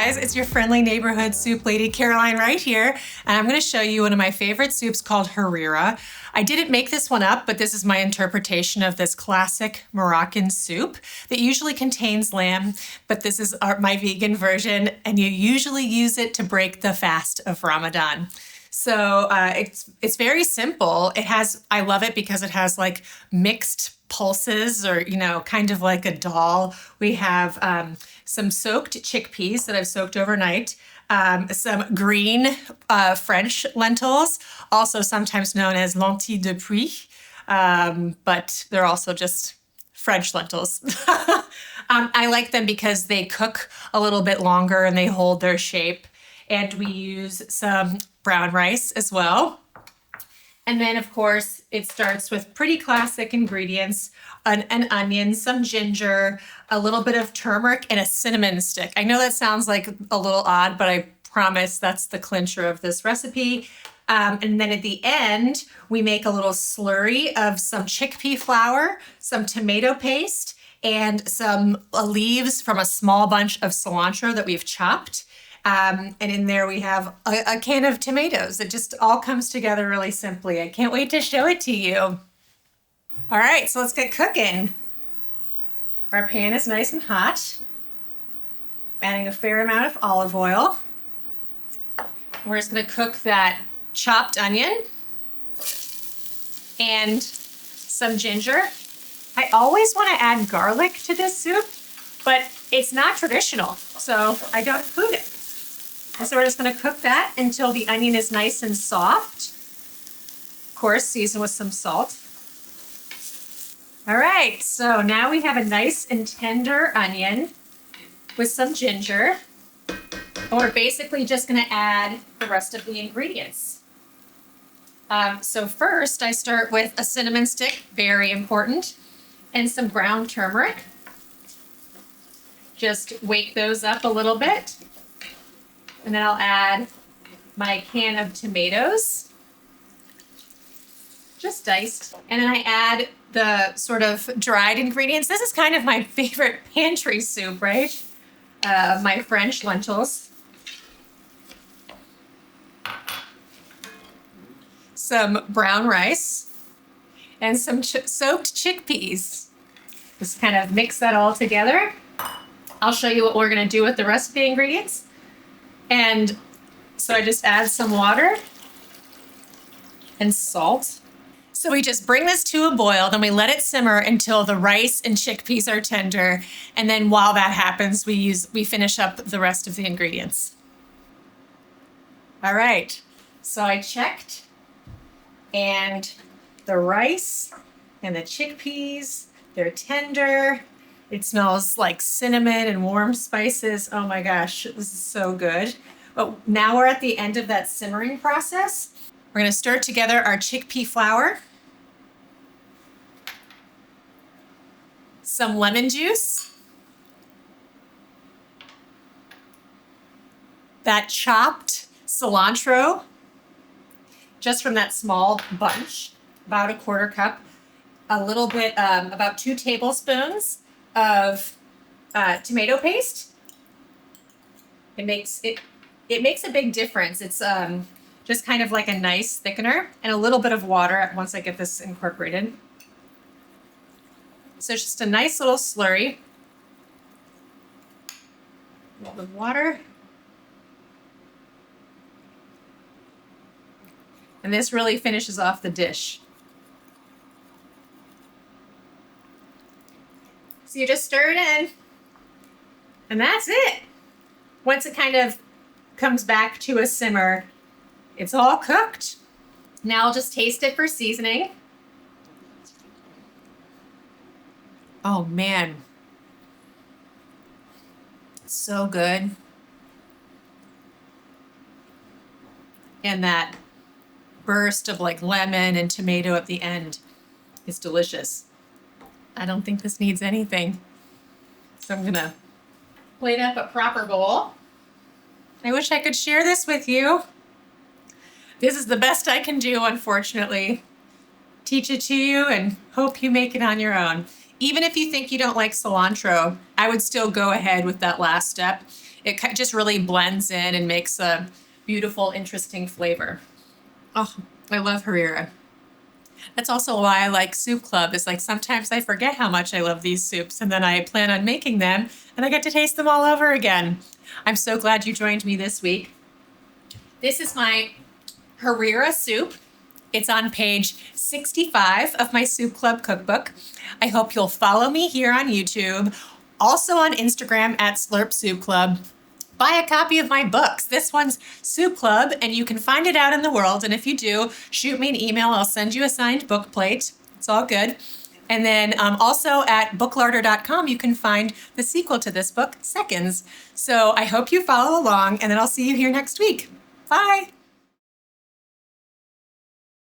guys, it's your friendly neighborhood soup lady Caroline right here, and I'm going to show you one of my favorite soups called Harira. I didn't make this one up, but this is my interpretation of this classic Moroccan soup that usually contains lamb, but this is my vegan version, and you usually use it to break the fast of Ramadan. So it's very simple. I love it because it has like mixed pulses, or kind of like a dal. We have some soaked chickpeas that I've soaked overnight, some green French lentils, also sometimes known as lentilles de Puy, but they're also just French lentils. I like them because they cook a little bit longer and they hold their shape. And we use some brown rice as well. And then, of course, it starts with pretty classic ingredients, an onion, some ginger, a little bit of turmeric, and a cinnamon stick. I know that sounds like a little odd, but I promise that's the clincher of this recipe. And then at the end, we make a little slurry of some chickpea flour, some tomato paste, and some leaves from a small bunch of cilantro that we've chopped. And in there we have a can of tomatoes. It just all comes together really simply. I can't wait to show it to you. All right, so let's get cooking. Our pan is nice and hot. Adding a fair amount of olive oil. We're just gonna cook that chopped onion and some ginger. I always wanna add garlic to this soup, but it's not traditional, so I don't include it. And so we're just going to cook that until the onion is nice and soft. Of course, season with some salt. All right, so now we have a nice and tender onion with some ginger. And we're basically just going to add the rest of the ingredients. So first, I start with a cinnamon stick, very important, and some ground turmeric. Just wake those up a little bit. And then I'll add my can of tomatoes, just diced. And then I add the sort of dried ingredients. This is kind of my favorite pantry soup, right? My French lentils. Some brown rice and some soaked chickpeas. Just kind of mix that all together. I'll show you what we're gonna do with the rest of the ingredients. And so I just add some water and salt. So we just bring this to a boil, then we let it simmer until the rice and chickpeas are tender. And then while that happens, we finish up the rest of the ingredients. All right, so I checked, and the rice and the chickpeas, they're tender. It smells like cinnamon and warm spices. Oh my gosh, this is so good. But now we're at the end of that simmering process. We're gonna stir together our chickpea flour, some lemon juice, that chopped cilantro, just from that small bunch, about a quarter cup, a little bit, about 2 tablespoons of tomato paste. It makes a big difference. It's just kind of like a nice thickener, and a little bit of water once I get this incorporated. So it's just a nice little slurry. A little bit of water. And this really finishes off the dish. So you just stir it in, and that's it. Once it kind of comes back to a simmer, it's all cooked. Now I'll just taste it for seasoning. Oh man, so good. And that burst of like lemon and tomato at the end is delicious. I don't think this needs anything. So I'm gonna plate up a proper bowl. I wish I could share this with you. This is the best I can do, unfortunately. Teach it to you and hope you make it on your own. Even if you think you don't like cilantro, I would still go ahead with that last step. It just really blends in and makes a beautiful, interesting flavor. Oh, I love Harira. That's also why I like Soup Club. Is like sometimes I forget how much I love these soups and then I plan on making them and I get to taste them all over again. I'm so glad you joined me this week. This is my Harira soup. It's on page 65 of my Soup Club cookbook. I hope you'll follow me here on YouTube, also on Instagram at Slurp Soup Club. Buy a copy of my books. This one's Soup Club, and you can find it out in the world. And if you do, shoot me an email. I'll send you a signed book plate. It's all good. And then also at booklarder.com, you can find the sequel to this book, Seconds. So I hope you follow along, and then I'll see you here next week. Bye.